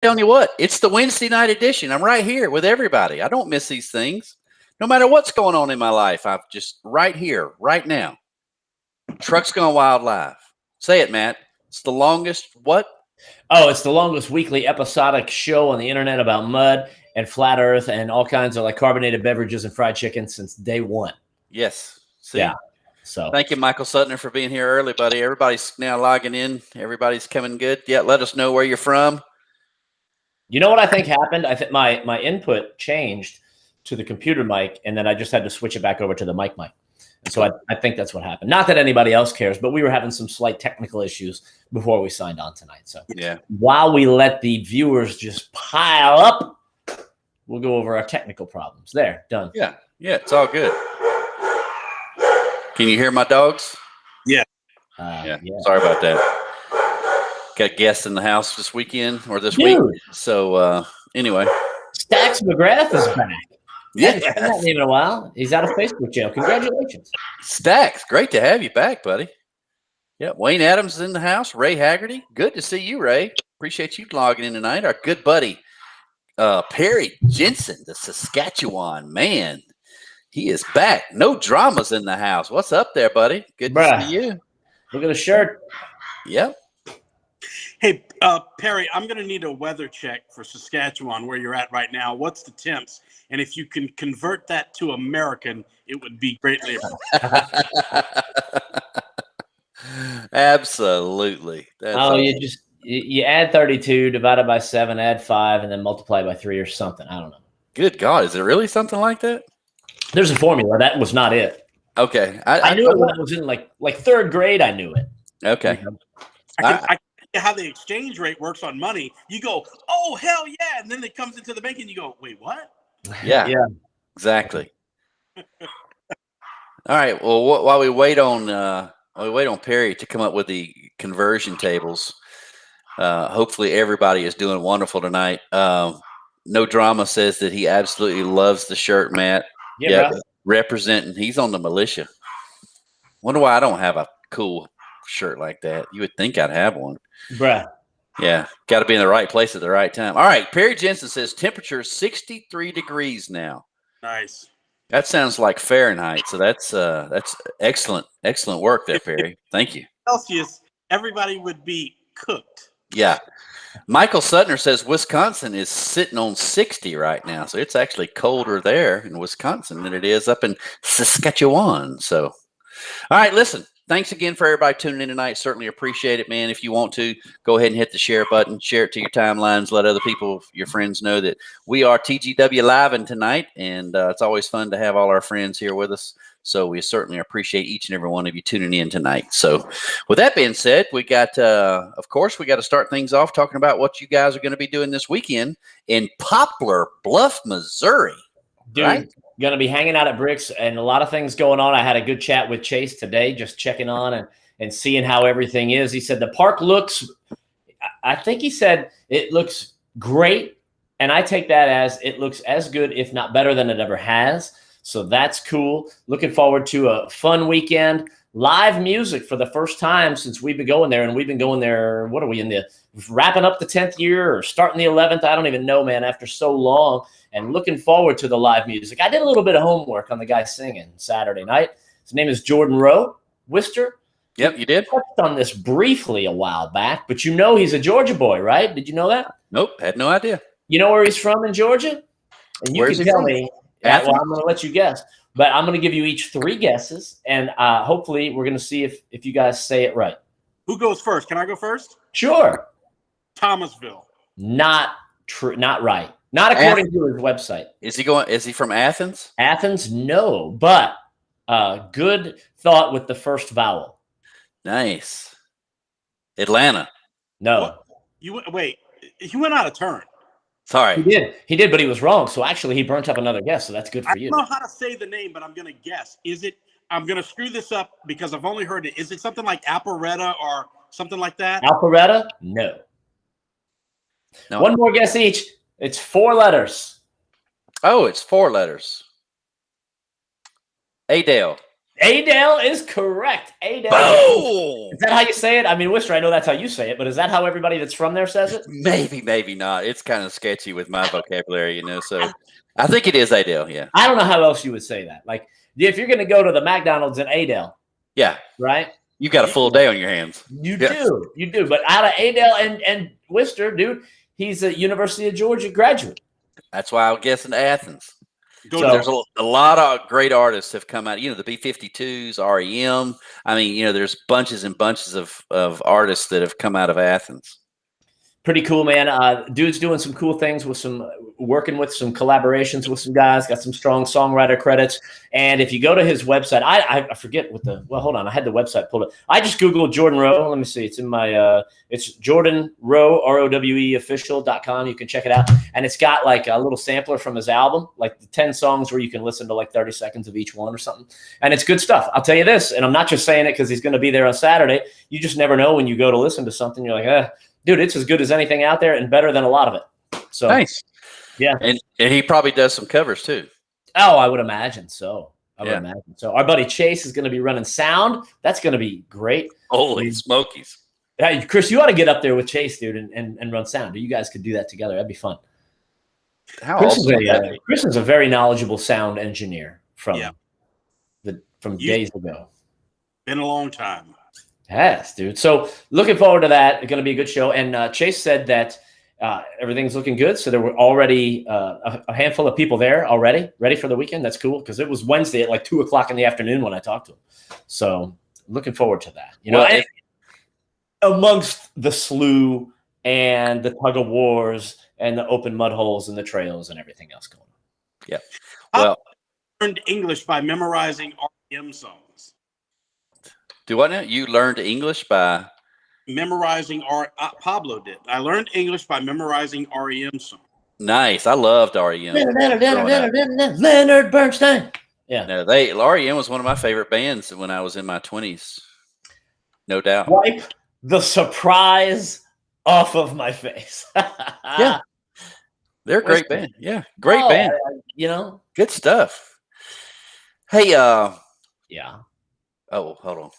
telling you what, it's the Wednesday night edition. I'm right here with everybody. I don't miss these things. No matter what's going on in my life, I'm just right here, right now. Trucks Gone Wild Live. Say it, Matt. It's the longest what? Oh, it's the longest weekly episodic show on the internet about mud and flat earth and all kinds of like carbonated beverages and fried chicken since day one. Yes. See? Yeah. So thank you, Michael Sutner, for being here early, buddy. Everybody's now logging in. Everybody's coming good. Yeah, let us know where you're from. You know what I think happened? I think my input changed to the computer mic, and then I just had to switch it back over to the mic. And so I think that's what happened. Not that anybody else cares, but we were having some slight technical issues before we signed on tonight. So yeah, while we let the viewers just pile up, we'll go over our technical problems. There, done. Yeah, it's all good. Can you hear my dogs? Yeah. Yeah. Sorry about that. Got guests in the house this weekend or this week. So anyway, Stax McGrath is back. Yeah, not even a while. He's out of Facebook jail. Congratulations, Stax. Great to have you back, buddy. Yeah, Wayne Adams is in the house. Ray Haggerty. Good to see you, Ray. Appreciate you logging in tonight. Our good buddy Perry Jensen, the Saskatchewan man. He is back. No dramas in the house. What's up there, buddy? Good to see you. Look at the shirt. Yep. Hey, Perry, I'm going to need a weather check for Saskatchewan, where you're at right now. What's the temps? And if you can convert that to American, it would be greatly appreciated. Absolutely. You add 32, divided by 7, add 5, and then multiply by 3 or something. I don't know. Good God. Is it really something like that? There's a formula. That was not it. Okay. I knew it when I was in like third grade. I knew it. Okay. I how the exchange rate works on money. You go, oh, hell yeah. And then it comes into the bank and you go, wait, what? Yeah. Exactly. All right. Well, while we wait on Perry to come up with the conversion tables, hopefully everybody is doing wonderful tonight. No Drama says that he absolutely loves the shirt, Matt. Yeah. Representing. He's on the militia. Wonder why I don't have a cool shirt like that. You would think I'd have one. Bruh. Yeah. Got to be in the right place at the right time. All right. Perry Jensen says temperature is 63 degrees now. Nice. That sounds like Fahrenheit. So that's excellent work there, Perry. Thank you. Celsius, everybody would be cooked. Yeah. Michael Sutner says Wisconsin is sitting on 60 right now. So it's actually colder there in Wisconsin than it is up in Saskatchewan. So, all right, listen. Thanks again for everybody tuning in tonight. Certainly appreciate it, man. If you want to, go ahead and hit the share button. Share it to your timelines. Let other people, your friends, know that we are TGW Live tonight. And it's always fun to have all our friends here with us. So we certainly appreciate each and every one of you tuning in tonight. So with that being said, we got, of course, we got to start things off talking about what you guys are going to be doing this weekend in Poplar Bluff, Missouri. Dude, right? Going to be hanging out at Bricks and a lot of things going on. I had a good chat with Chase today, just checking on and seeing how everything is. He said the park looks, I think he said it looks great. And I take that as it looks as good, if not better than it ever has. So that's cool. Looking forward to a fun weekend. Live music for the first time since we've been going there. And we've been going there, what are we in the wrapping up the 10th year or starting the 11th? I don't even know, man, after so long. And looking forward to the live music. I did a little bit of homework on the guy singing Saturday night. His name is Jordan Rowe, Wister. Yep, you did. I touched on this briefly a while back, but you know he's a Georgia boy, right? Did you know that? Nope, had no idea. You know where he's from in Georgia? And you can tell me. Well, I'm going to let you guess. But I'm going to give you each 3 guesses, and hopefully we're going to see if you guys say it right. Who goes first? Can I go first? Sure. Thomasville. Not true. Not right. Not according to his website. Is he from Athens? Athens, no. But good thought with the first vowel. Nice. Atlanta. No. Wait. He went out of turn. Sorry. He did, but he was wrong. So actually, he burnt up another guess. So that's good for you. I don't know how to say the name, but I'm going to guess. I'm going to screw this up because I've only heard it. Is it something like Alpharetta or something like that? Alpharetta? No. One more guess each. It's 4 letters. Oh, it's 4 letters. Adele. Adele is correct. Adele. Boom! Is that how you say it? I mean, Worcester, I know that's how you say it, but is that how everybody that's from there says it? Maybe, maybe not. It's kind of sketchy with my vocabulary, so I think it is Adele, yeah. I don't know how else you would say that. Like, if you're going to go to the McDonald's in Adele, Yeah. right? You've got a full day on your hands. You do. But out of Adele and Worcester, dude, he's a University of Georgia graduate. That's why I was guessing Athens. Go So- to There's a lot of great artists have come out. The B-52s, REM. I mean, there's bunches and bunches of artists that have come out of Athens. Pretty cool, man. Dude's doing some cool things with working with some collaborations with some guys, got some strong songwriter credits. And if you go to his website, I forget hold on. I had the website pulled up. I just Googled Jordan Rowe. Let me see. It's in my, it's Jordan Rowe, ROWE official.com. You can check it out. And it's got like a little sampler from his album, like the 10 songs where you can listen to like 30 seconds of each one or something. And it's good stuff. I'll tell you this, and I'm not just saying it because he's going to be there on Saturday. You just never know when you go to listen to something. You're like, dude, it's as good as anything out there and better than a lot of it. So Nice. Yeah. And he probably does some covers too. Oh, I would imagine so. Yeah. Imagine so. Our buddy Chase is going to be running sound. That's going to be great. Holy smokies. Hey, Chris, you ought to get up there with Chase, dude, and run sound. You guys could do that together. That'd be fun. How Chris, awesome would that be? Chris is a very knowledgeable sound engineer from Yeah. days ago. been a long time. Yes, dude. So looking forward to that. It's going to be a good show. And Chase said that everything's looking good. So there were already a handful of people there already, ready for the weekend. That's cool because it was Wednesday at like 2:00 in the afternoon when I talked to him. So looking forward to that. Well, amongst the slough and the tug of wars and the open mud holes and the trails and everything else going on. Yeah. Well, Learned English by memorizing REM songs. do what now? You learned English by Memorizing Pablo did. I learned English by memorizing REM songs. nice. I loved REM. Leonard Bernstein. Yeah. No, REM was one of my favorite bands when I was in my 20s. No doubt. Wipe the surprise off of my face. Yeah. They're a great band. Yeah. Great band. Good stuff. Hey, Yeah. oh, hold on.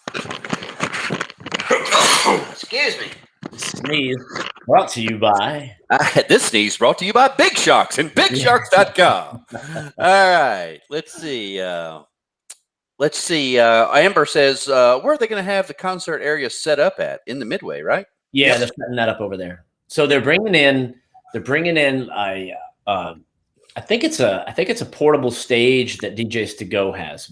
Excuse me. Sneeze brought to you by. This sneeze brought to you by Big Sharks and BigSharks.com. All right. Let's see. Amber says, where are they going to have the concert area set up at? In the Midway, right? Yeah, Yes. they're setting that up over there. So they're bringing in I think it's a portable stage that DJs to Go has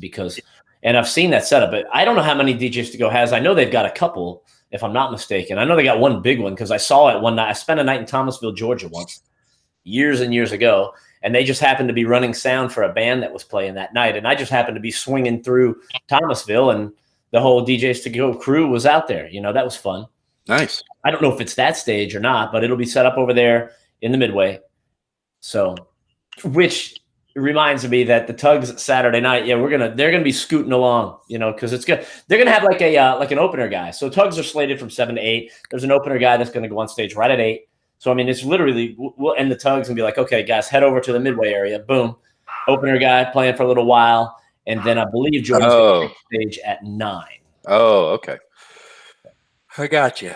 and I've seen that setup, but I don't know how many DJs to Go has. I know they've got a couple, if I'm not mistaken. I know they got one big one because I saw it one night. I spent a night in Thomasville, Georgia once, years and years ago, and they just happened to be running sound for a band that was playing that night, and I just happened to be swinging through Thomasville, and the whole DJs to Go crew was out there. That was fun. Nice. I don't know if it's that stage or not, but it'll be set up over there in the Midway. So, which reminds me that the Tugs Saturday night, they're gonna be scooting along, because it's good. They're gonna have like an opener guy. So Tugs are slated from 7 to 8. There's an opener guy that's gonna go on stage right at 8. So I mean, it's literally we'll end the Tugs and be like, okay, guys, head over to the Midway area. Boom, opener guy playing for a little while, and then I believe Jordan's gonna take the stage at 9. Oh, okay. I got you.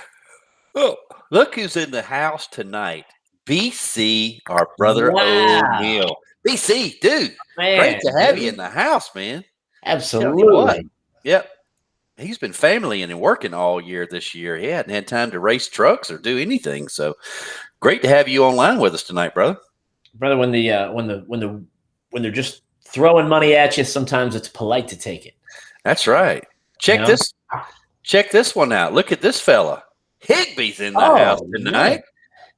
Oh, look who's in the house tonight. BC, our brother Wow. O'Neill. BC, dude, Man, great to have you in the house, man. Absolutely. Yep. He's been family and working all year this year. He hadn't had time to race trucks or do anything. So great to have you online with us tonight, brother. Brother, when they're just throwing money at you, sometimes it's polite to take it. That's right. Check this one out. Look at this fella. Higby's in the house tonight. Yeah.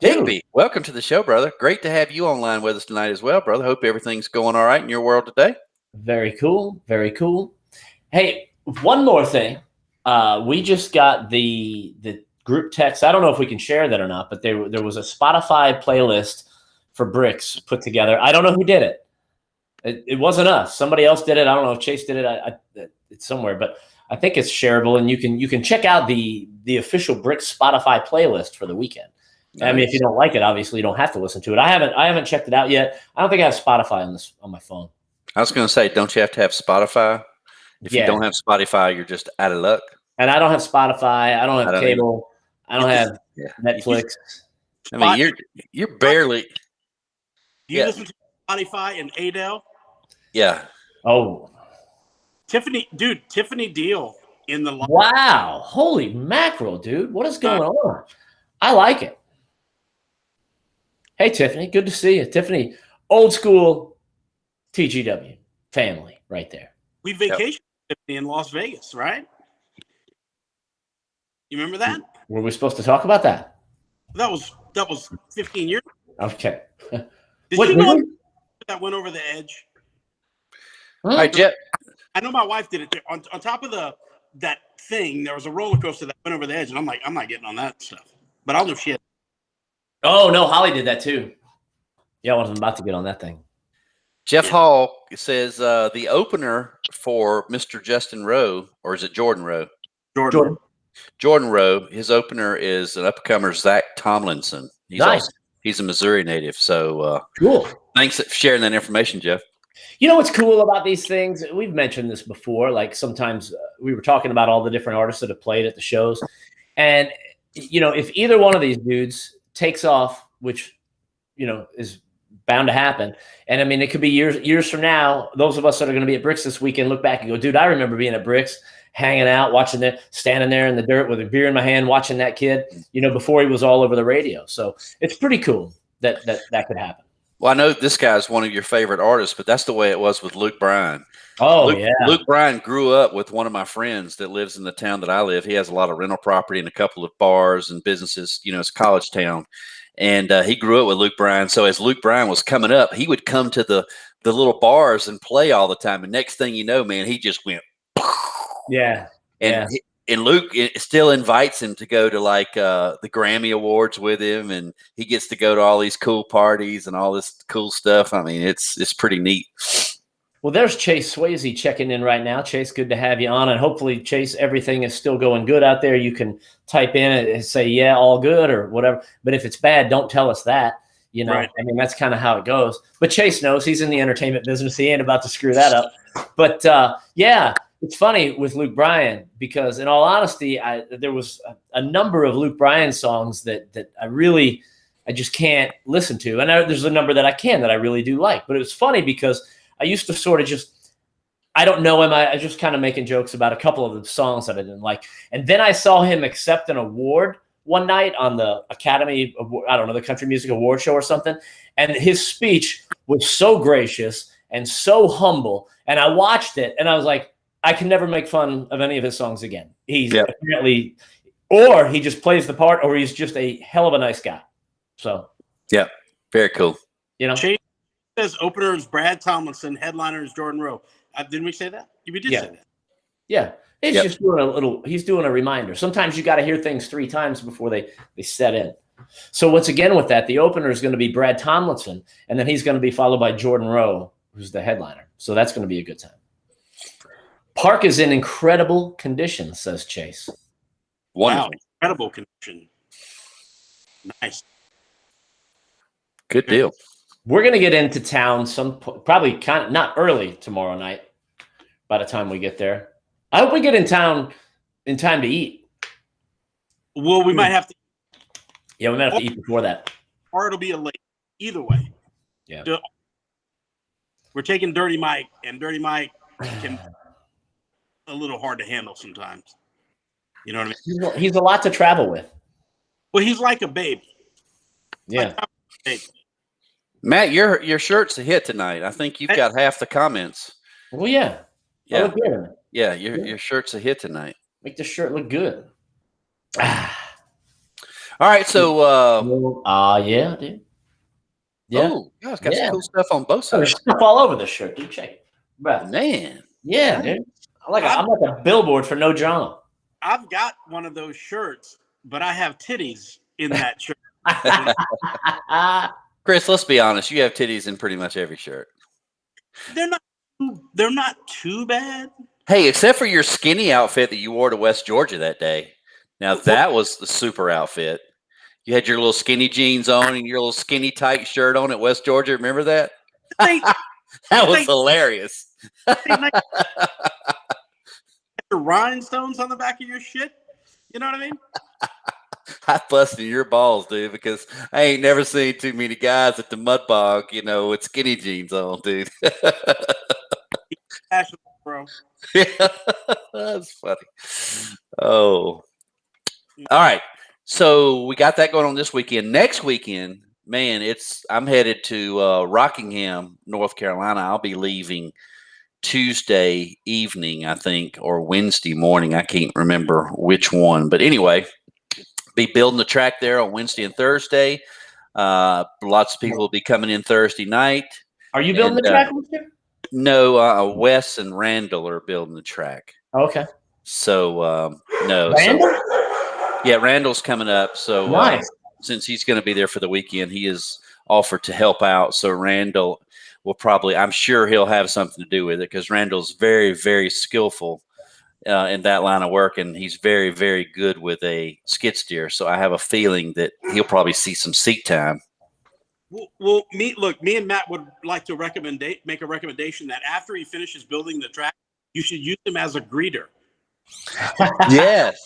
Higby, welcome to the show, brother. Great to have you online with us tonight as well, brother. Hope everything's going all right in your world today. Very cool. Very cool. Hey, one more thing. We just got the group text. I don't know if we can share that or not, but there was a Spotify playlist for Bricks put together. I don't know who did it. It wasn't us. Somebody else did it. I don't know if Chase did it. It's somewhere, but I think it's shareable, and you can check out the official Bricks Spotify playlist for the weekend. Nice. I mean, if you don't like it, obviously you don't have to listen to it. I haven't checked it out yet. I don't think I have Spotify on my phone. I was going to say, don't you have to have Spotify If you don't have Spotify, you're just out of luck. And I don't have Spotify. I don't have cable. I don't have Yeah. Netflix. I mean, you're barely. Do you listen to Spotify and Adele? Yeah. Oh, Tiffany Deal in the wow. Holy mackerel, dude. What is going on? I like it. Hey, Tiffany. Good to see you. Tiffany, old school TGW family right there. We vacationed with Tiffany in Las Vegas, right? You remember that? Were we supposed to talk about that? That was 15 years ago. Okay. Did you know that went over the edge? All right, Jeff. I know my wife did it there. On top of that thing, there was a roller coaster that went over the edge, and I'm like, I'm not getting on that stuff. But I don't know if she had. Oh, no, Holly did that too. Yeah, I wasn't about to get on that thing. Jeff Hall says the opener for Mr. Justin Rowe, or is it Jordan Rowe? Jordan Rowe. His opener is an up-and-comer, Zach Tomlinson. He's a Missouri native. So cool. Thanks for sharing that information, Jeff. You know what's cool about these things? We've mentioned this before. Like sometimes we were talking about all the different artists that have played at the shows. And, if either one of these dudes takes off, which, is bound to happen. And I mean, it could be years from now, those of us that are going to be at Bricks this weekend look back and go, dude, I remember being at Bricks, hanging out, standing there in the dirt with a beer in my hand, watching that kid, before he was all over the radio. So it's pretty cool that could happen. Well, I know this guy's one of your favorite artists, but that's the way it was with Luke Bryan. Oh, Luke Bryan grew up with one of my friends that lives in the town that I live. He has a lot of rental property and a couple of bars and businesses. It's a college town. And he grew up with Luke Bryan. So as Luke Bryan was coming up, he would come to the little bars and play all the time. And next thing you know, man, he just went. Yeah. And Luke still invites him to go to like the Grammy Awards with him, and he gets to go to all these cool parties and all this cool stuff. I mean, it's pretty neat. Well, there's Chase Swayze checking in right now. Chase, good to have you on, and hopefully, Chase, everything is still going good out there. You can type in and say, "Yeah, all good," or whatever. But if it's bad, don't tell us that. Right. I mean, that's kind of how it goes. But Chase knows he's in the entertainment business. He ain't about to screw that up. But yeah. It's funny with Luke Bryan because, in all honesty, there was a number of Luke Bryan songs that I just can't listen to, and there's a number that I really do like. But it was funny because I used to sort of I don't know him. I just kind of making jokes about a couple of the songs that I didn't like, and then I saw him accept an award one night on the Academy, the Country Music Award show or something, and his speech was so gracious and so humble, and I watched it, and I was like, I can never make fun of any of his songs again. He's apparently, or he just plays the part, or he's just a hell of a nice guy. So, yeah, very cool. Chase says opener is Brad Tomlinson, headliner is Jordan Rowe. Didn't we say that? We did say that. Yeah, it's just doing he's doing a reminder. Sometimes you got to hear things 3 times before they set in. So once again with that, the opener is going to be Brad Tomlinson, and then he's going to be followed by Jordan Rowe, who's the headliner. So that's going to be a good time. Park is in incredible condition, says Chase. Wow, incredible condition. Nice. Good deal. We're going to get into town probably kind of not early tomorrow night by the time we get there. I hope we get in town in time to eat. Well, we might have to. Yeah, we might have to eat before that. Or it'll be a late. Either way. Yeah. We're taking Dirty Mike, and Dirty Mike can a little hard to handle sometimes. You know what I mean? He's a lot to travel with. Well, he's like a baby. Yeah. Matt, your shirt's a hit tonight. I think you've got half the comments. Well, yeah. Yeah. Yeah, your shirt's a hit tonight. Make the shirt look good. All right, so yeah, dude. Yeah. Oh, yeah, it's got some cool stuff on both sides. There's stuff all over the shirt, dude. Check it. Bro. Man. Yeah, dude. I'm like a billboard for no drama. I've got one of those shirts, but I have titties in that shirt. Chris, let's be honest. You have titties in pretty much every shirt. They're not too bad. Hey, except for your skinny outfit that you wore to West Georgia that day. Now that was the super outfit. You had your little skinny jeans on and your little skinny tight shirt on at West Georgia. Remember that? That was hilarious. rhinestones on the back of your shit. You know what I mean? I busting your balls, dude, because I ain't never seen too many guys at the mud bog, with skinny jeans on, dude. Passion, bro. Yeah, that's funny. Oh, all right. So we got that going on this weekend. Next weekend, man, I'm headed to Rockingham, North Carolina. I'll be leaving Tuesday evening, I think, or Wednesday morning. I can't remember which one, but anyway, be building the track there on Wednesday and Thursday. Lots of people will be coming in Thursday night. Are you building the track, Worcester? No, Wes and Randall are building the track. Okay. So no, Randall? Yeah, Randall's coming up. So Nice. Since he's going to be there for the weekend, he has offered to help out. So Randall will probably, I'm sure he'll have something to do with it because Randall's very, very skillful in that line of work, and he's very, very good with a skid steer. So I have a feeling that he'll probably see some seat time. Well, me and Matt would like to make a recommendation that after he finishes building the track, you should use him as a greeter. Yes.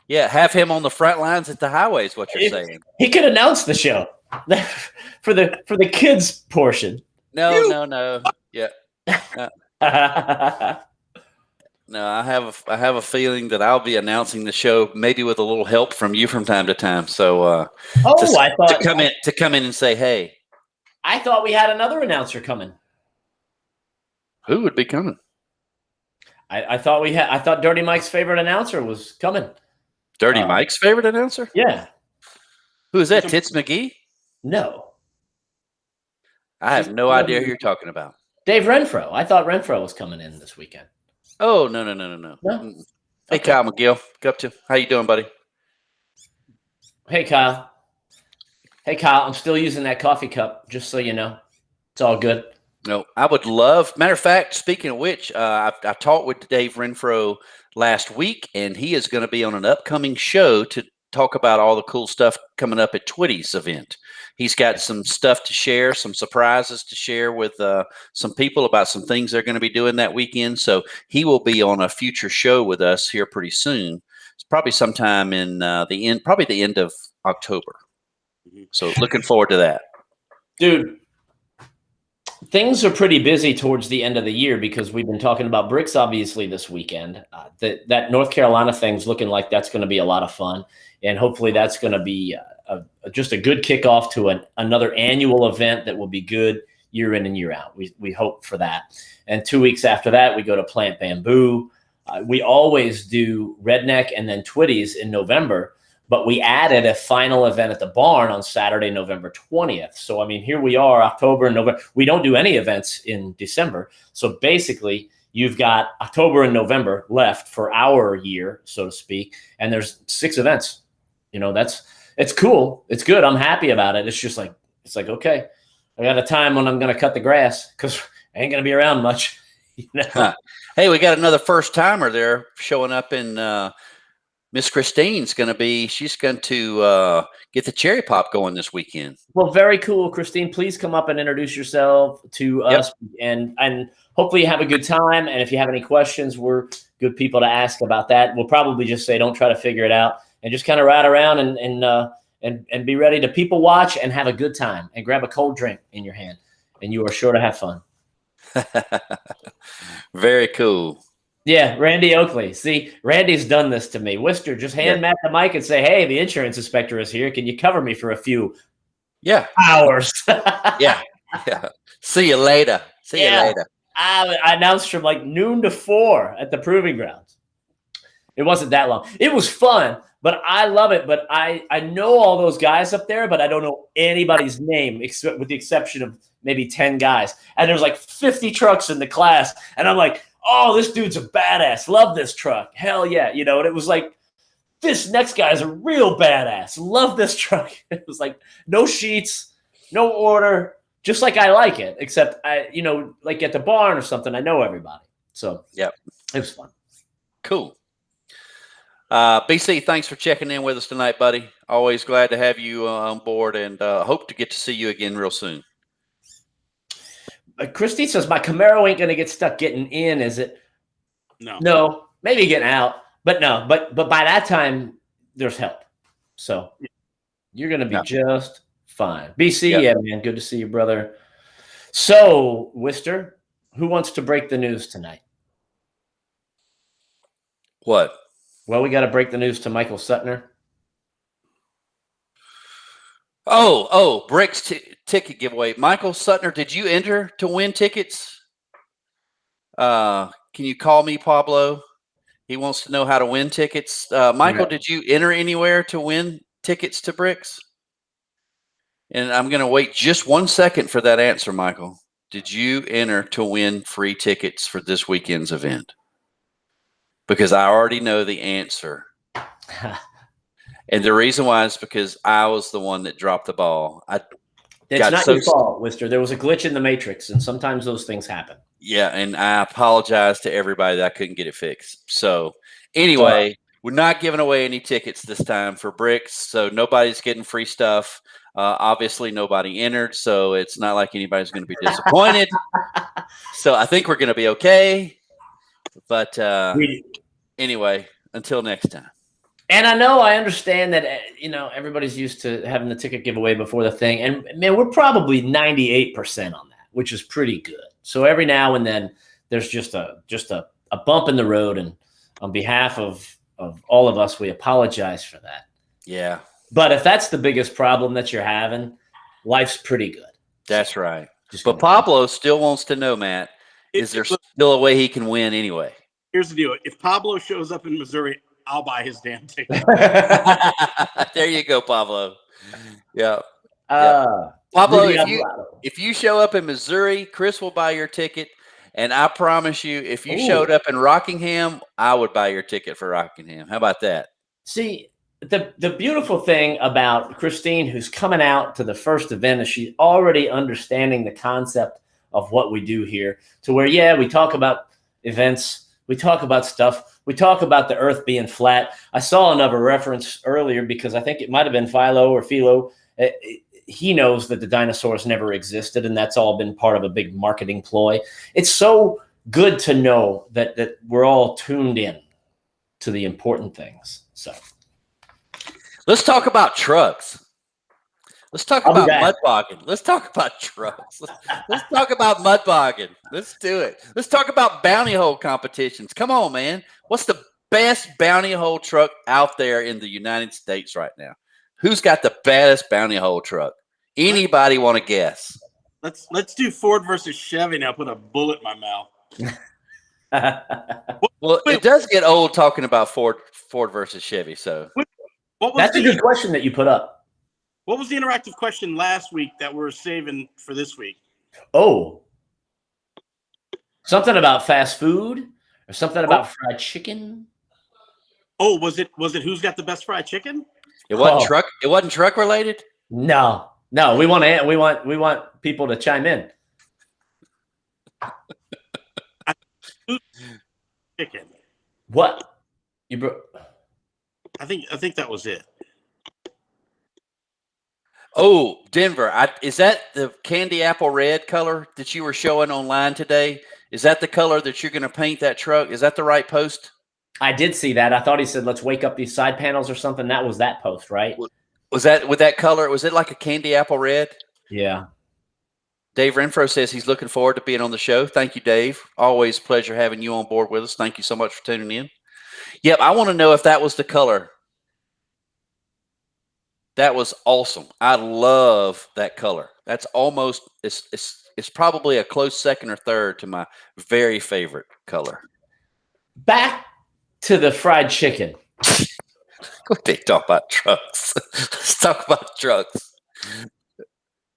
Yeah, have him on the front lines at the highway is what you're saying. He could announce the show for the kids portion. No. Yeah. No, I have a feeling that I'll be announcing the show, maybe with a little help from you from time to time. So, to come in and say, "Hey," I thought we had another announcer coming. Who would be coming? I thought Dirty Mike's favorite announcer was coming. Dirty Mike's favorite announcer? Yeah. Who is that? Tits McGee? No. I have no idea who you're talking about. Dave Renfro. I thought Renfro was coming in this weekend. Oh, no. No? Hey, okay. Kyle McGill. Go up to. How you doing, buddy? Hey, Kyle. I'm still using that coffee cup, just so you know. It's all good. No, I would love. Matter of fact, speaking of which, I talked with Dave Renfro last week, and he is going to be on an upcoming show to talk about all the cool stuff coming up at Twitty's event. He's got some stuff to share, some surprises to share with some people about some things they're going to be doing that weekend. So he will be on a future show with us here pretty soon. It's probably sometime in the end of October. So looking forward to that. Dude, things are pretty busy towards the end of the year because we've been talking about Bricks, obviously, this weekend. That North Carolina thing's looking like that's going to be a lot of fun. And hopefully that's going to be just a good kickoff to another annual event that will be good year in and year out. We hope for that. And 2 weeks after that, we go to Plant Bamboo. We always do Redneck and then Twitty's in November. But we added a final event at the barn on Saturday, November 20th. So, I mean, here we are, October and November. We don't do any events in December. So basically, you've got October and November left for our year, so to speak. And there's 6 events. It's cool. It's good. I'm happy about it. It's like, okay, I got a time when I'm going to cut the grass because I ain't going to be around much. Hey, we got another first timer there showing up in Miss Christine's she's going to get the cherry pop going this weekend. Well, very cool. Christine, please come up and introduce yourself to us and hopefully you have a good time. And if you have any questions, we're good people to ask about that. We'll probably just say, don't try to figure it out and just kind of ride around and be ready to people watch and have a good time and grab a cold drink in your hand. And you are sure to have fun. Very cool. Yeah, Randy Oakley. See, Randy's done this to me. Worcester, just hand Matt the mic and say, hey, the insurance inspector is here. Can you cover me for a few hours? Yeah. See you later. See you later. I announced from like noon to 4 at the Proving Grounds. It wasn't that long. It was fun, but I love it. But I know all those guys up there, but I don't know anybody's name except with the exception of maybe 10 guys. And there's like 50 trucks in the class. And I'm like, oh, this dude's a badass. Love this truck. Hell yeah. And it was like, this next guy's a real badass. Love this truck. It was like no sheets, no order, just like I like it, except like at the barn or something, I know everybody. So it was fun. Cool. BC, thanks for checking in with us tonight, buddy. Always glad to have you on board and hope to get to see you again real soon. Christy says, my Camaro ain't going to get stuck getting in, is it? No, maybe getting out, but no. But by that time, there's help. So you're going to be just fine. BC, yeah, man. Good to see you, brother. So, Wister, who wants to break the news tonight? What? Well, we got to break the news to Michael Suttner. Oh, Bricks ticket giveaway. Michael Suttner, did you enter to win tickets? Can you call me, Pablo? He wants to know how to win tickets. Michael, did you enter anywhere to win tickets to Bricks? And I'm going to wait just 1 second for that answer, Michael. Did you enter to win free tickets for this weekend's event? Because I already know the answer. And the reason why is because I was the one that dropped the ball. It's not your fault, Wister. There was a glitch in the matrix, and sometimes those things happen. Yeah, and I apologize to everybody that I couldn't get it fixed. So anyway, we're not giving away any tickets this time for Bricks, so nobody's getting free stuff. Obviously, nobody entered, so it's not like anybody's going to be disappointed. So I think we're going to be okay. But anyway, until next time. And I understand that, everybody's used to having the ticket giveaway before the thing. And, man, we're probably 98% on that, which is pretty good. So every now and then there's just a bump in the road. And on behalf of all of us, we apologize for that. Yeah. But if that's the biggest problem that you're having, life's pretty good. That's right. But Pablo still wants to know, Matt, is there still a way he can win anyway? Here's the deal. If Pablo shows up in Missouri, I'll buy his damn ticket. There you go, Pablo. Yeah. Pablo, if you show up in Missouri, Chris will buy your ticket. And I promise you, if you showed up in Rockingham, I would buy your ticket for Rockingham. How about that? See, the beautiful thing about Christine, who's coming out to the first event, is she's already understanding the concept of what we do here, to where, we talk about events, we talk about stuff, we talk about the earth being flat. I saw another reference earlier because I think it might have been Philo or Philo. He knows that the dinosaurs never existed, and that's all been part of a big marketing ploy. It's so good to know that we're all tuned in to the important things. So let's talk about trucks. Let's talk about mud bogging. Let's talk about trucks. Let's talk about mud bogging. Let's do it. Let's talk about bounty hole competitions. Come on, man. What's the best bounty hole truck out there in the United States right now? Who's got the baddest bounty hole truck? Anybody want to guess? Let's do Ford versus Chevy now. Put a bullet in my mouth. Well, it does get old talking about Ford versus Chevy. So that's a good question that you put up. What was the interactive question last week that we're saving for this week? Oh, something about fast food or something about fried chicken. Oh, was it who's got the best fried chicken? It wasn't truck. It wasn't truck related. No. We want people to chime in. Chicken. What? I think that was it. Oh, Denver. Is that the candy apple red color that you were showing online today? Is that the color that you're going to paint that truck? Is that the right post? I did see that. I thought he said, let's wake up these side panels or something. That was that post, right? Was that with that color? Was it like a candy apple red? Yeah. Dave Renfro says he's looking forward to being on the show. Thank you, Dave. Always a pleasure having you on board with us. Thank you so much for tuning in. Yep, I want to know if that was the color. That was awesome. I love that color. That's almost it's probably a close second or third to my very favorite color. Back to the fried chicken. They talk about trucks. Let's talk about trucks.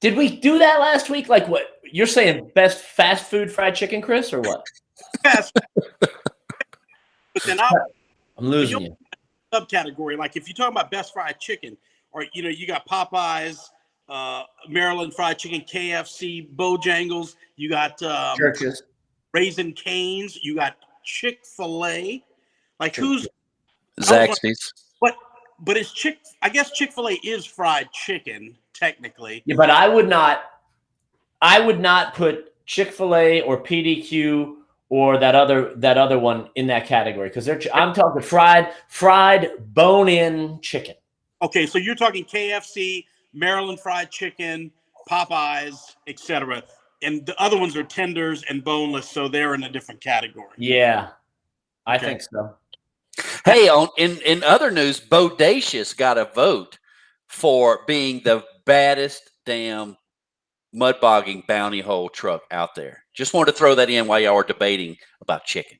Did we do that last week? Like what? You're saying best fast food fried chicken, Chris, or what? Yes. But then I'm losing you. Subcategory, like if you talk about best fried chicken, or you got Popeyes, Maryland Fried Chicken, KFC, Bojangles. You got Churches, Raising Cane's. You got Chick-fil-A. Like Churches. who's Zaxby's? But it's I guess Chick-fil-A is fried chicken technically. Yeah, but I would not put Chick-fil-A or PDQ or that other one in that category? Because I'm talking fried bone-in chicken. Okay, so you're talking KFC, Maryland Fried Chicken, Popeyes, etc. And the other ones are tenders and boneless, so they're in a different category. Yeah, I Okay. think so. Hey, in other news, Bodacious got a vote for being the baddest damn mud bogging bounty hole truck out there. Just wanted to throw that in while y'all were debating about chicken.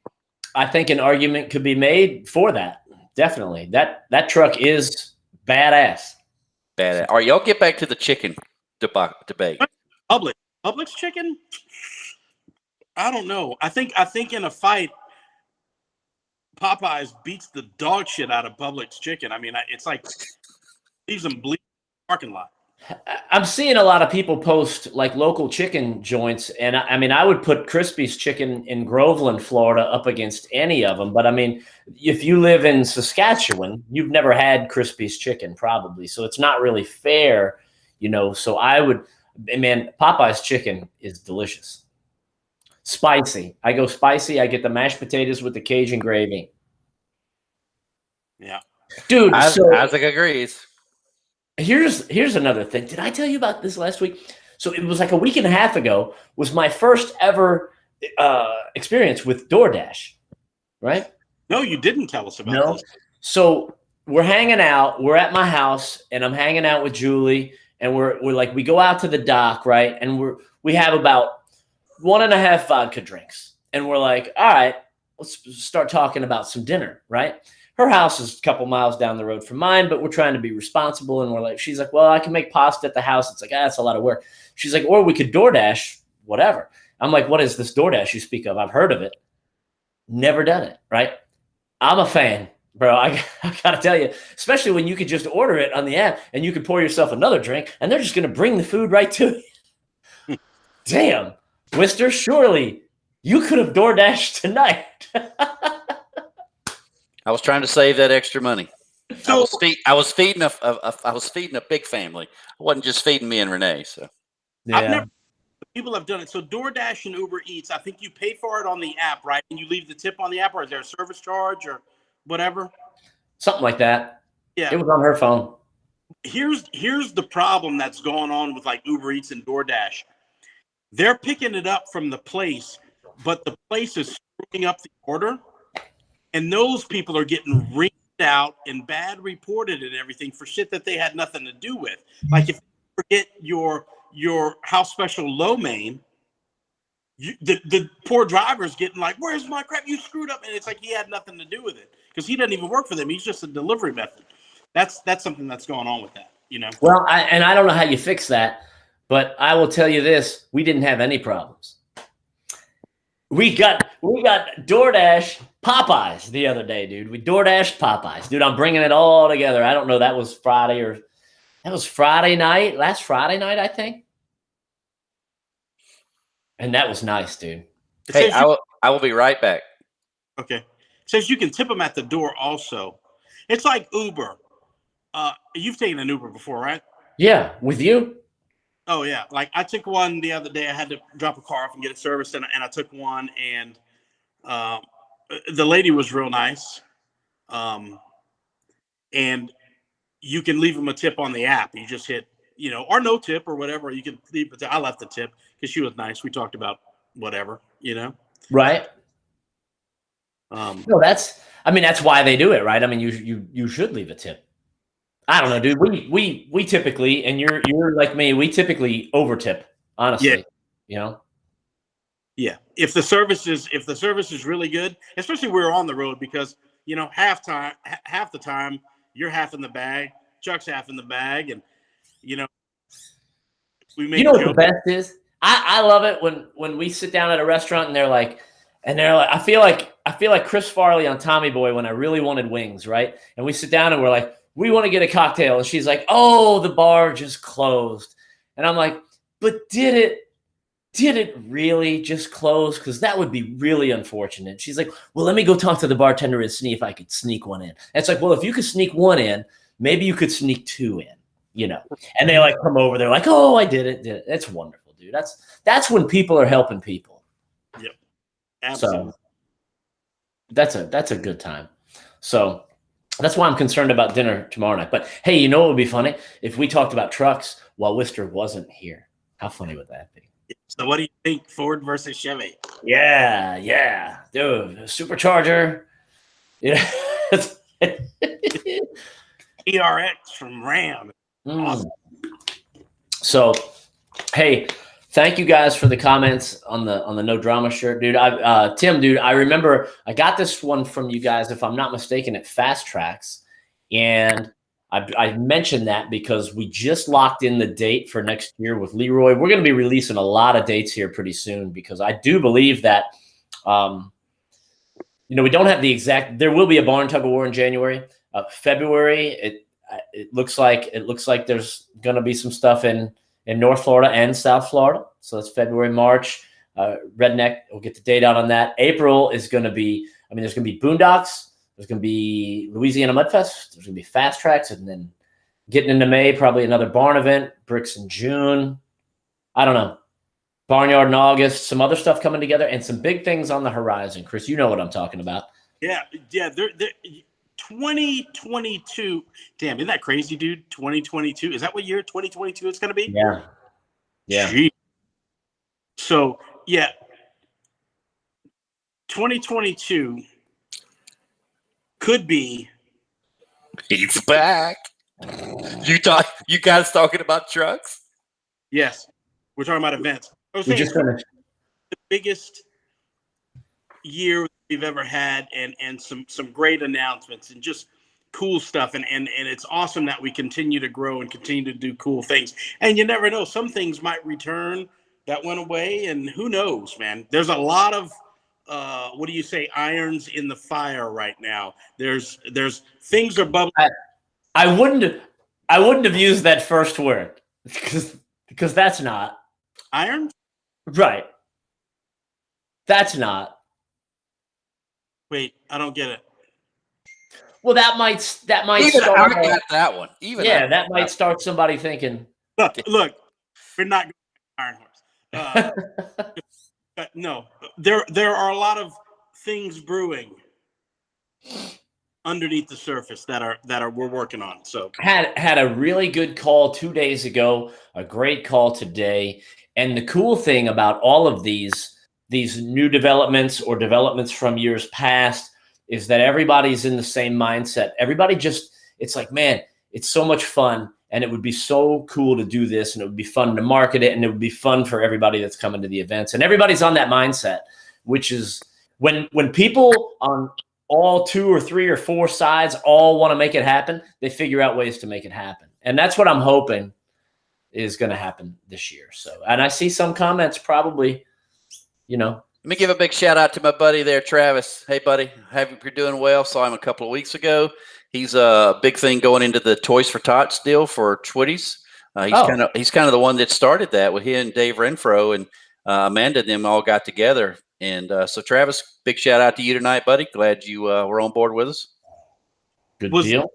I think an argument could be made for that. Definitely. That truck is badass. Badass. All right, y'all get back to the chicken debate. Publix chicken? I don't know. I think in a fight, Popeyes beats the dog shit out of Publix chicken. I mean, it's like leaves them bleeding in the parking lot. I'm seeing a lot of people post like local chicken joints, and I mean, I would put Crispy's Chicken in Groveland, Florida, up against any of them. But I mean, if you live in Saskatchewan, you've never had Crispy's Chicken, probably, so it's not really fair, you know. So Popeye's chicken is delicious, spicy. I go spicy. I get the mashed potatoes with the Cajun gravy. Yeah, dude. Isaac agrees. Here's another thing. Did I tell you about this last week? So it was like a week and a half ago was my first ever experience with DoorDash, right? No, you didn't tell us about this. So we're hanging out. We're at my house, and I'm hanging out with Julie, and we're like, we go out to the dock, right? And we have about 1.5 vodka drinks, and we're like, all right, let's start talking about some dinner, right? Her house is a couple miles down the road from mine, but we're trying to be responsible. And she's like, well, I can make pasta at the house. It's like, that's a lot of work. She's like, or we could DoorDash, whatever. I'm like, what is this DoorDash you speak of? I've heard of it. Never done it, right? I'm a fan, bro. I got to tell you, especially when you could just order it on the app and you could pour yourself another drink and they're just going to bring the food right to you. Damn, Wister, surely you could have DoorDashed tonight. I was trying to save that extra money. So I was feeding a big family. I wasn't just feeding me and Renee. So yeah. People have done it. So DoorDash and Uber Eats, I think you pay for it on the app, right? And you leave the tip on the app, or is there a service charge or whatever? Something like that. Yeah. It was on her phone. Here's the problem that's going on with like Uber Eats and DoorDash. They're picking it up from the place, but the place is screwing up the order. And those people are getting ringed out and bad reported and everything for shit that they had nothing to do with. Like if you forget your house special lo mein, the poor driver's getting like, where's my crap? You screwed up. And it's like he had nothing to do with it because he doesn't even work for them. He's just a delivery method. That's something that's going on with that, you know? Well, I don't know how you fix that, but I will tell you this. We didn't have any problems. We got DoorDash Popeyes the other day, dude. We DoorDashed Popeyes. Dude, I'm bringing it all together. I don't know. That was Friday night. Last Friday night, I think. And that was nice, dude. Hey, I will be right back. Okay. It says you can tip them at the door also. It's like Uber. You've taken an Uber before, right? Yeah. With you? Oh, yeah. Like I took one the other day. I had to drop a car off and get it serviced, and I took one, and the lady was real nice. And you can leave them a tip on the app. You just hit, or no tip or whatever. You can leave it. I left the tip because she was nice. We talked about whatever, Right. No, that's why they do it, right? I mean, you should leave a tip. I don't know, dude. We typically, and you're like me, we typically over tip, honestly. Yeah. Yeah. If the service is really good, especially when we're on the road, because half the time you're half in the bag, Chuck's half in the bag, and we make what the best is? I love it when we sit down at a restaurant and they're like, I feel like Chris Farley on Tommy Boy when I really wanted wings, right? And we sit down and we're like, we want to get a cocktail. And she's like, oh, the bar just closed. And I'm like, but did it really just close? Because that would be really unfortunate. She's like, well, let me go talk to the bartender and see if I could sneak one in. And it's like, well, if you could sneak one in, maybe you could sneak two in, And they like come over. They're like, oh, I did it. That's wonderful, dude. That's when people are helping people. Yep. Absolutely. So that's a good time. So that's why I'm concerned about dinner tomorrow night. But hey, you know what would be funny? If we talked about trucks while Wister wasn't here. How funny would that be? So what do you think, Ford versus Chevy? Yeah. Dude, supercharger. Yeah. ERX from Ram. Awesome. So, hey, thank you guys for the comments on the No Drama shirt, dude. Tim, dude, I remember I got this one from you guys, if I'm not mistaken, at Fast Tracks, and I mentioned that because we just locked in the date for next year with Leroy. We're going to be releasing a lot of dates here pretty soon because I do believe that, we don't have the exact. There will be a barn tug of war in January, February. It looks like there's going to be some stuff in North Florida and South Florida. So that's February, March. Redneck, we'll get the date out on that. April is going to be. There's going to be Boondocks. There's going to be Louisiana Mudfest. There's going to be Fast Tracks, and then getting into May, probably another barn event. Bricks in June. I don't know. Barnyard in August. Some other stuff coming together, and some big things on the horizon. Chris, you know what I'm talking about. Yeah. They're 2022. Damn, isn't that crazy, dude? 2022. Is that what year 2022 it's going to be? Yeah. Jeez. So yeah, 2022 could be. He's back. You guys talking about trucks? Yes, we're talking about events. I was We saying just finished. the biggest year we've ever had, and some great announcements and just cool stuff. And it's awesome that we continue to grow and continue to do cool things. And you never know, some things might return that went away, and who knows, man. There's a lot of what do you say, irons in the fire right now. There's things are bubbling. I wouldn't have used that first word because that's not Iron? right. That's not. Wait, I don't get it. Well, that might Even start. I got that one. That might start somebody thinking. Look, we're not going to Iron Horse. No, there are a lot of things brewing underneath the surface that we're working on. So Had a really good call 2 days ago, a great call today. And the cool thing about all of these new developments or developments from years past is that everybody's in the same mindset. Everybody it's like, man, it's so much fun. And it would be so cool to do this, and it would be fun to market it, and it would be fun for everybody that's coming to the events. And everybody's on that mindset, which is when people on all 2 or 3 or 4 sides all want to make it happen, they figure out ways to make it happen. And that's what I'm hoping is going to happen this year. So, and I see some comments probably, Let me give a big shout out to my buddy there, Travis. Hey, buddy, hope you're doing well. Saw him a couple of weeks ago. He's a big thing going into the Toys for Tots deal for Twitties. He's kind of the one that started that with him and Dave Renfro, and Amanda and them all got together. And so, Travis, big shout out to you tonight, buddy. Glad you were on board with us. good deal.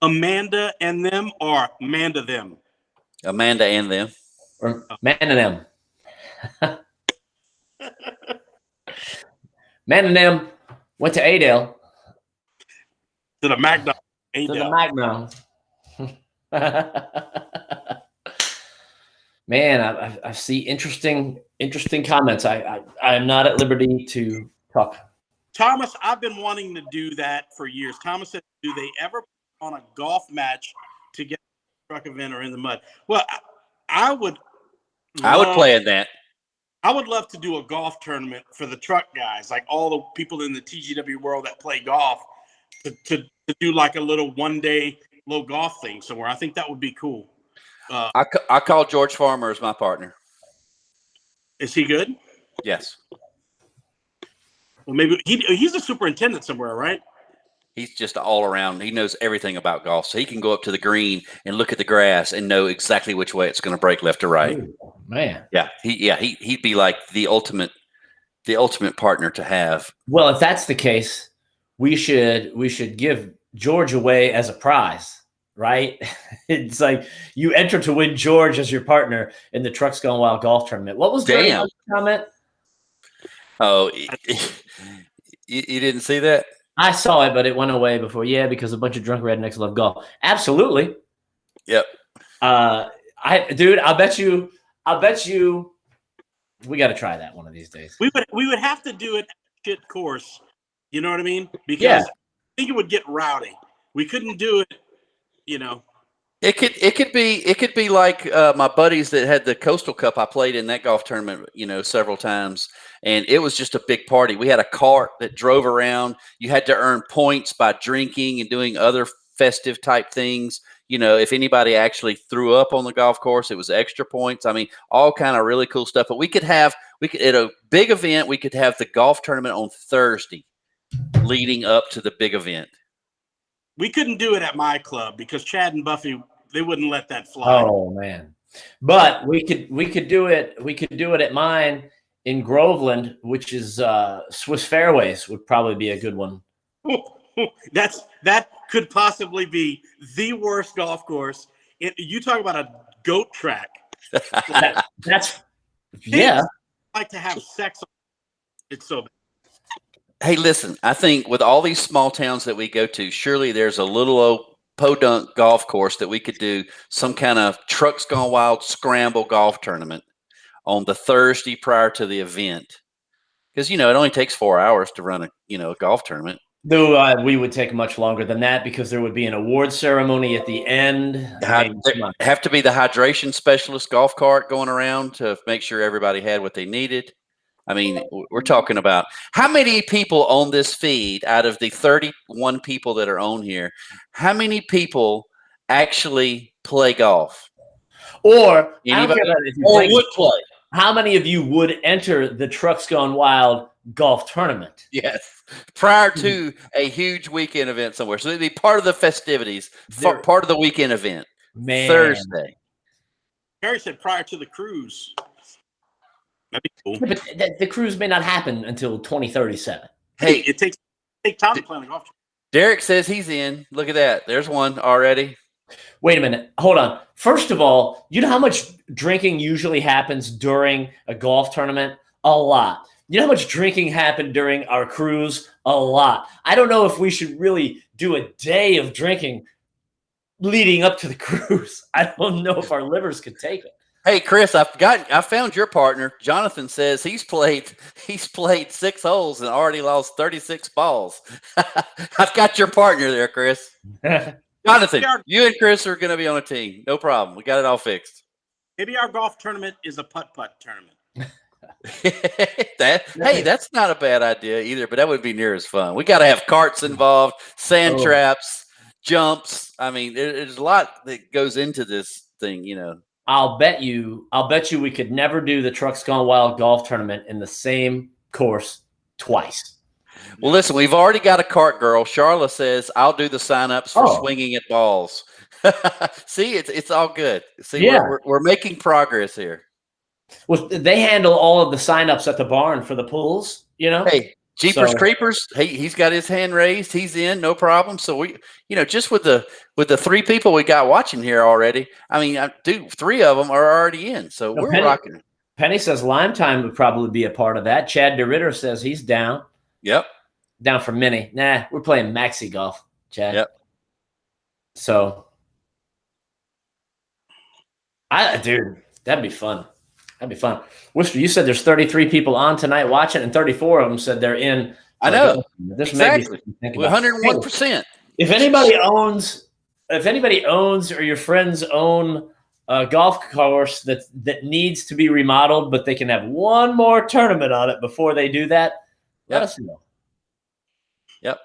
Amanda and them, or Amanda them? Amanda and them. Or Man and them. Man and them went to Adel. To the McDonald's. To the Magnum. Man, I see interesting comments. I'm not at liberty to talk. Thomas, I've been wanting to do that for years. Thomas said, do they ever put on a golf match to get a truck event or in the mud? Well, I would play in that. I would love to do a golf tournament for the truck guys, like all the people in the TGW world that play golf, to do like a little one-day low golf thing somewhere. I think that would be cool. I call George Farmer as my partner. Is he good? Yes. Well, maybe he's a superintendent somewhere, right? He's just all around. He knows everything about golf, so he can go up to the green and look at the grass and know exactly which way it's going to break, left or right. Ooh, man. Yeah, he'd be like the ultimate partner to have. Well, if that's the case, we should give George away as a prize, right? It's like you enter to win George as your partner in the Trucks Gone Wild golf tournament. What was the comment? Oh, you didn't see that? I saw it, but it went away before. Yeah, because a bunch of drunk rednecks love golf. Absolutely. Yep. Dude, I'll bet you, we got to try that one of these days. We would have to do it at a shit course. You know what I mean? Because Yeah. I think it would get rowdy. We couldn't do it, you know. It could be like my buddies that had the Coastal Cup. I played in that golf tournament, several times, and it was just a big party. We had a cart that drove around. You had to earn points by drinking and doing other festive type things. If anybody actually threw up on the golf course, it was extra points. I mean, all kind of really cool stuff. But we could at a big event, we could have the golf tournament on Thursday, leading up to the big event. We couldn't do it at my club because Chad and Buffy, they wouldn't let that fly. Oh man. But we could do it. We could do it at mine in Groveland, which is Swiss Fairways would probably be a good one. That could possibly be the worst golf course. You talk about a goat track. That's yeah. I like to have sex. It's so bad. Hey, listen, I think with all these small towns that we go to, surely there's a little old podunk golf course that we could do some kind of Trucks Gone Wild scramble golf tournament on the Thursday prior to the event. Because, it only takes 4 hours to run a golf tournament. Though we would take much longer than that because there would be an award ceremony at the end. Have to be the hydration specialist golf cart going around to make sure everybody had what they needed. I mean, we're talking about how many people on this feed out of the 31 people that are on here, how many people actually play golf? Or would play? How many of you would enter the Trucks Gone Wild golf tournament? Yes. Prior to a huge weekend event somewhere. So it'd be part of the festivities, part of the weekend event. Man. Thursday. Harry said prior to the cruise. That'd be cool. Yeah, but the cruise may not happen until 2037. Hey, it takes time to plan the golf. Derek says he's in. Look at that. There's one already. Wait a minute. Hold on. First of all, you know how much drinking usually happens during a golf tournament? A lot. You know how much drinking happened during our cruise? A lot. I don't know if we should really do a day of drinking leading up to the cruise. I don't know if our livers could take it. Hey, Chris, I found your partner. Jonathan says he's played 6 holes and already lost 36 balls. I've got your partner there, Chris. Jonathan, you and Chris are going to be on a team. No problem. We got it all fixed. Maybe our golf tournament is a putt-putt tournament. Hey, that's not a bad idea either, but that would be near as fun. We got to have carts involved, sand traps, jumps. I mean, there's a lot that goes into this thing, I'll bet you we could never do the Trucks Gone Wild golf tournament in the same course twice. Well, listen, we've already got a cart girl. Charla says, I'll do the sign-ups for swinging at balls. See, it's all good. See, yeah. we're making progress here. Well, they handle all of the sign-ups at the barn for the pools, Hey, Jeepers Creepers, he's got his hand raised. He's in, no problem. So we, just with the 3 people we got watching here already, I mean, dude, 3 of them are already in. So we're rocking. Penny says Lime Time would probably be a part of that. Chad DeRitter says he's down. Yep. Down for mini. Nah, we're playing maxi golf, Chad. Yep. So, dude, that'd be fun. That'd be fun. Worcester, you said there's 33 people on tonight watching, and 34 of them said they're in. I know. This exactly. 101%. If anybody owns or your friends own a golf course that needs to be remodeled, but they can have one more tournament on it before they do that, let us know. Yep.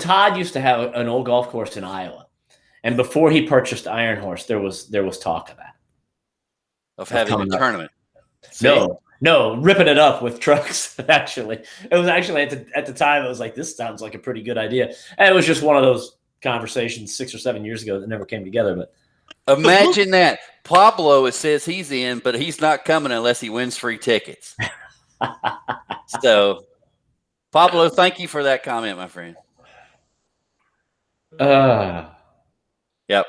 Todd used to have an old golf course in Iowa, and before he purchased Iron Horse, there was talk of that. Of having a tournament. No, ripping it up with trucks. Actually, it was actually at the time. It was like, this sounds like a pretty good idea. And it was just one of those conversations 6 or 7 years ago that never came together. But imagine that Pablo says he's in, but he's not coming unless he wins free tickets. So, Pablo, thank you for that comment, my friend. Yep.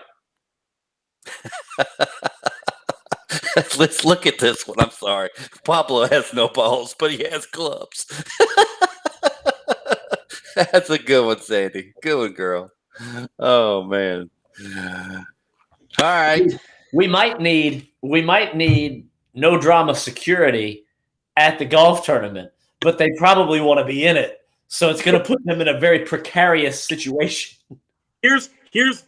Let's look at this one. I'm sorry. Pablo has no balls, but he has clubs. That's a good one, Sandy. Good one, girl. Oh man. All right. We might need no drama security at the golf tournament, but they probably want to be in it. So it's going to put them in a very precarious situation. Here's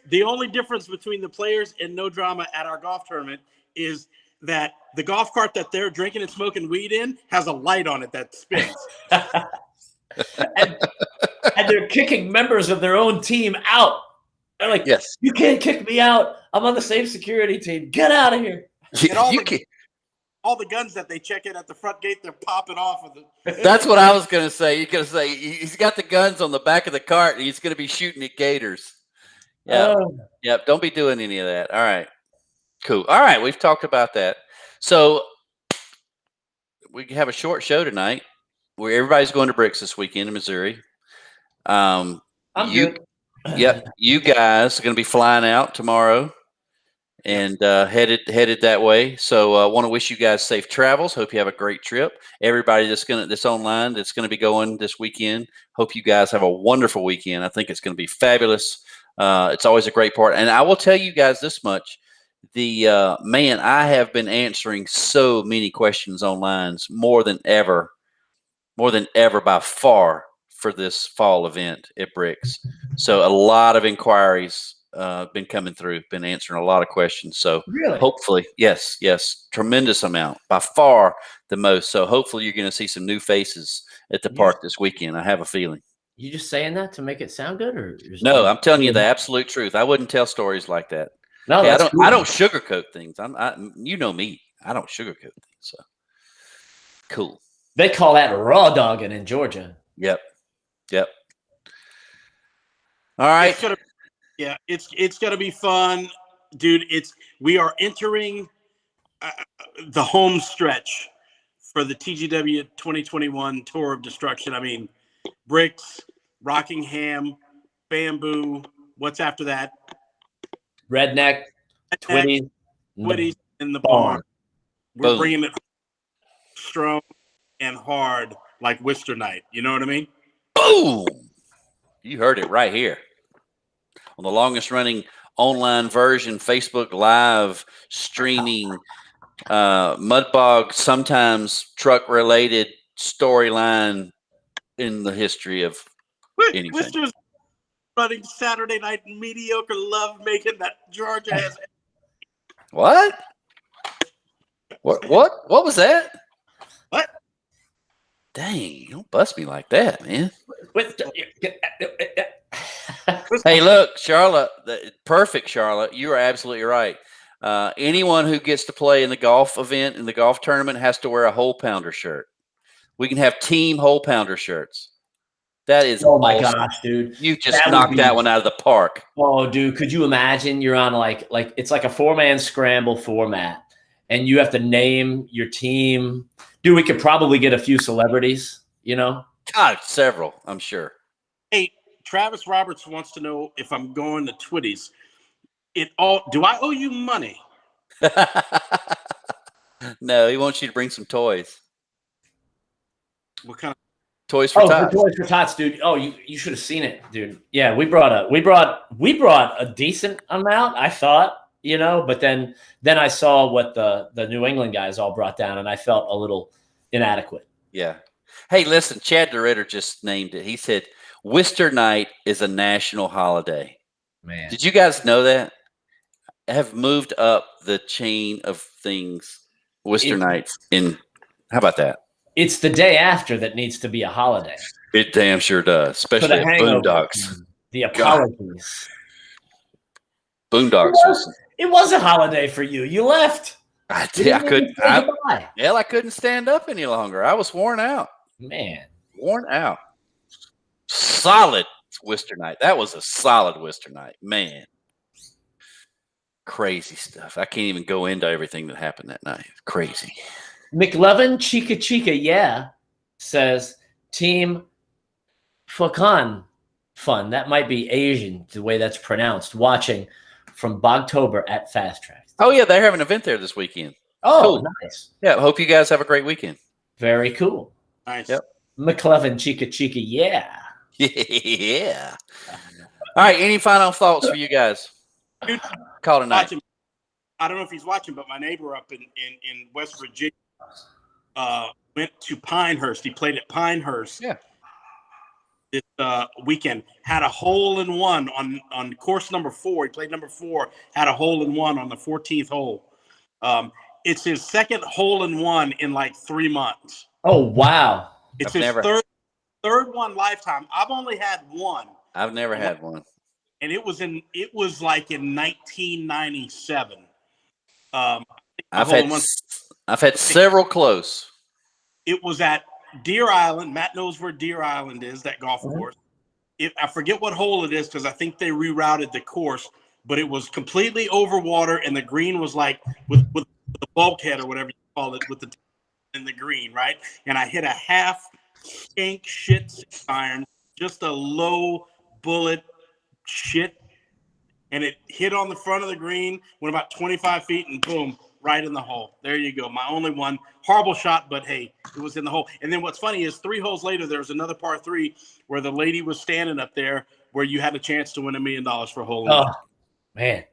the only difference between the players and no drama at our golf tournament is that the golf cart that they're drinking and smoking weed in has a light on it that spins. and they're kicking members of their own team out. They're like, yes, you can't kick me out. I'm on the same security team. Get out of here. All the guns that they check in at the front gate, they're popping off of it. That's what I was going to say. You're going to say he's got the guns on the back of the cart and he's going to be shooting at gators. Yeah. Yep. Don't be doing any of that. All right. Cool. All right. We've talked about that. So we have a short show tonight where everybody's going to Bricks this weekend in Missouri. I'm good. Yep. You guys are going to be flying out tomorrow and headed that way. So I want to wish you guys safe travels. Hope you have a great trip. Everybody that's online that's going to be going this weekend. Hope you guys have a wonderful weekend. I think it's going to be fabulous. It's always a great part. And I will tell you guys this much. I have been answering so many questions online more than ever by far for this fall event at Bricks. So a lot of inquiries been coming through, been answering a lot of questions. So really? Hopefully, yes, tremendous amount, by far the most. So hopefully you're going to see some new faces at the park this weekend. I have a feeling. You just saying that to make it sound good, or no? I'm telling you the absolute truth. I wouldn't tell stories like that. No, hey, I don't sugarcoat things. You know me. I don't sugarcoat things. So cool. They call that raw dogging in Georgia. Yep. All right. It's gonna be fun, dude. We are entering the home stretch for the TGW 2021 Tour of Destruction. I mean, Bricks, Rockingham, Bamboo. What's after that? Redneck, Twitties in the barn. We're Boom. bringing it strong and hard like Worcester Night. You know what I mean? Boom! You heard it right here on the longest running online version, Facebook Live streaming, Mudbog, sometimes truck related storyline in the history of anything. Worcester's running Saturday night mediocre love making that Georgia has. What was that? What? Dang, don't bust me like that, man. Hey, look, Charlotte, perfect, Charlotte. You are absolutely right. Anyone who gets to play in the golf event, in the golf tournament, has to wear a hole pounder shirt. We can have team hole pounder shirts. That is my awesome. gosh, dude. You just knocked that one out of the park. Oh, dude, could you imagine you're on like it's like a 4-man scramble format and you have to name your team. Dude, we could probably get a few celebrities, you know? God, several, I'm sure. Hey, Travis Roberts wants to know if I'm going to Twitties. Do I owe you money? No, he wants you to bring some toys. What kind of toys for tots? Toys for tots, dude. Oh, you should have seen it, dude. Yeah, we brought a decent amount, I thought, you know, but then I saw what the New England guys all brought down, and I felt a little inadequate. Yeah. Hey, listen, Chad DeRitter just named it. He said Worcester Night is a national holiday. Man, did you guys know that? I have moved up the chain of things. Worcester Nights how about that? It's the day after that needs to be a holiday. It damn sure does, especially at Boondocks. The apologies. Boondocks it was a holiday for you. You left. I couldn't stand up any longer. I was worn out. Man. Worn out. Solid Worcester Night. That was a solid Worcester Night. Man. Crazy stuff. I can't even go into everything that happened that night. Crazy. McLovin Chica says Team Fokan Fun. That might be Asian, the way that's pronounced. Watching from Bogtober at Fast Track. Oh, yeah. They're having an event there this weekend. Oh, Cool. nice. Yeah. Hope you guys have a great weekend. Very cool. Nice. Yep. McClellan Chica, yeah. Yeah. All right. Any final thoughts for you guys? Dude, Call tonight. watching. I don't know if he's watching, but my neighbor up in West Virginia went to Pinehurst. He played at Pinehurst. Yeah. This weekend, had a hole in one on course number 4. He played number 4, had a hole in one on the 14th hole. It's his second hole in one in like 3 months. Oh, wow. It's I've his never- third one lifetime. I've only had one, I've never had one. and it was like in 1997. I've had several close. It was at Deer Island. Matt knows where Deer Island is, that golf course. I forget what hole it is because I think they rerouted the course, but it was completely over water, and the green was like with the bulkhead or whatever you call it, with the in the green, right? And I hit a half skank shit 6 iron, just a low bullet shit, and it hit on the front of the green, went about 25 feet, and boom, right in the hole. There you go. My only one. Horrible shot, but hey, it was in the hole. And then what's funny is 3 holes later, there was another par 3 where the lady was standing up there where you had a chance to win $1 million for a hole in one. Oh, man.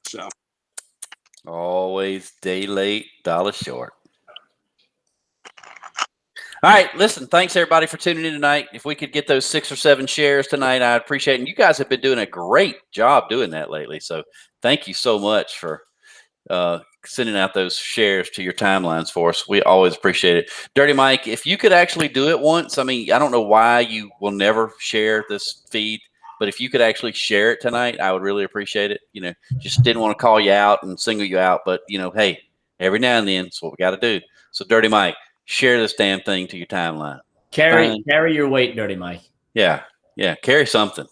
So Always day late, dollar short. All right, listen, thanks everybody for tuning in tonight. If we could get those 6 or 7 shares tonight, I'd appreciate it. And you guys have been doing a great job doing that lately. So thank you so much for sending out those shares to your timelines for us. We always appreciate it. Dirty Mike, if you could actually do it once, I mean, I don't know why you will never share this feed, but if you could actually share it tonight, I would really appreciate it. You know, just didn't want to call you out and single you out, but you know, hey, every now and then, it's what we got to do. So Dirty Mike, share this damn thing to your timeline. Carry your weight, Dirty Mike. Yeah. Carry something.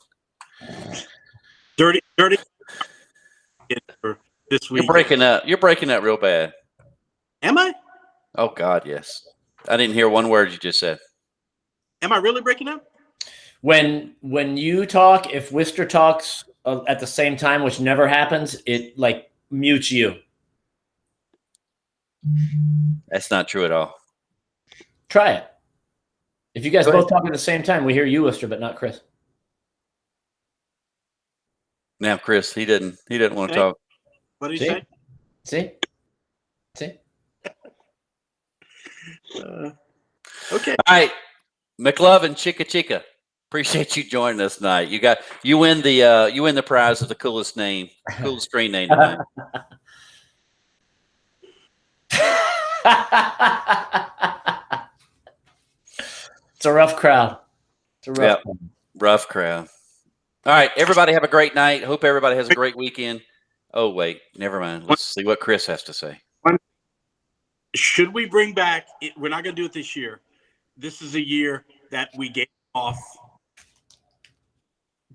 dirty for this week. You're breaking up real bad. Am I? Oh God, yes. I didn't hear one word you just said. Am I really breaking up? When you talk, if Wister talks at the same time, which never happens, it like mutes you. That's not true at all. Try it. If you guys Go both ahead. talk at the same time, we hear you, Wister, but not Chris. Now, Chris, he didn't want to Okay. talk. What did you See? say? Okay. All right, McLovin, Chica. Appreciate you joining us tonight. You win the prize of the coolest screen name tonight. It's a rough crowd. It's a rough Yep. crowd. Rough crowd. All right, everybody have a great night. Hope everybody has a great weekend. Oh wait, never mind. Let's see what Chris has to say. Should we bring back? We're not going to do it this year. This is a year that we gave off.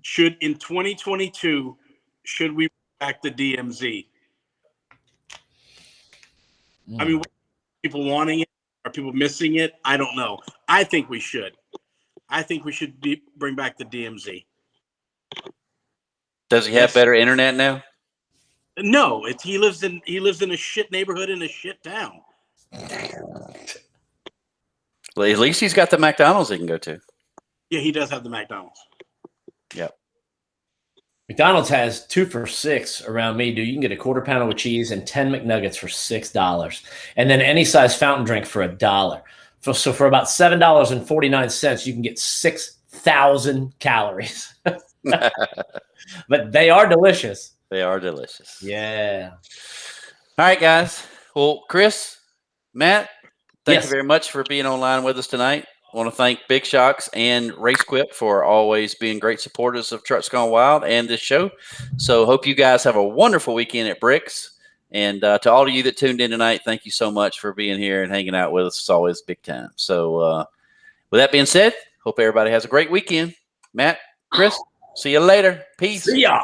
Should in 2022, should we bring back the DMZ? I mean, what, people wanting it? Are people missing it? I don't know. I think we should. I think we should bring back the DMZ. Does he have better internet now? No, he lives in a shit neighborhood in a shit town. Well, at least he's got the McDonald's he can go to. Yeah, he does have the McDonald's. Yep. McDonald's has 2 for $6 around me, dude. You can get a quarter pounder with cheese and 10 McNuggets for $6, and then any size fountain drink for $1. So for about $7.49, you can get 6,000 calories. But they are delicious. They are delicious. Yeah. All right, guys. Well, Chris, Matt, thank Yes. you very much for being online with us tonight. I want to thank Big Shocks and RaceQuip for always being great supporters of Trucks Gone Wild and this show. So hope you guys have a wonderful weekend at Bricks. And to all of you that tuned in tonight, thank you so much for being here and hanging out with us. It's always big time. So with that being said, hope everybody has a great weekend. Matt, Chris, see you later. Peace. See ya.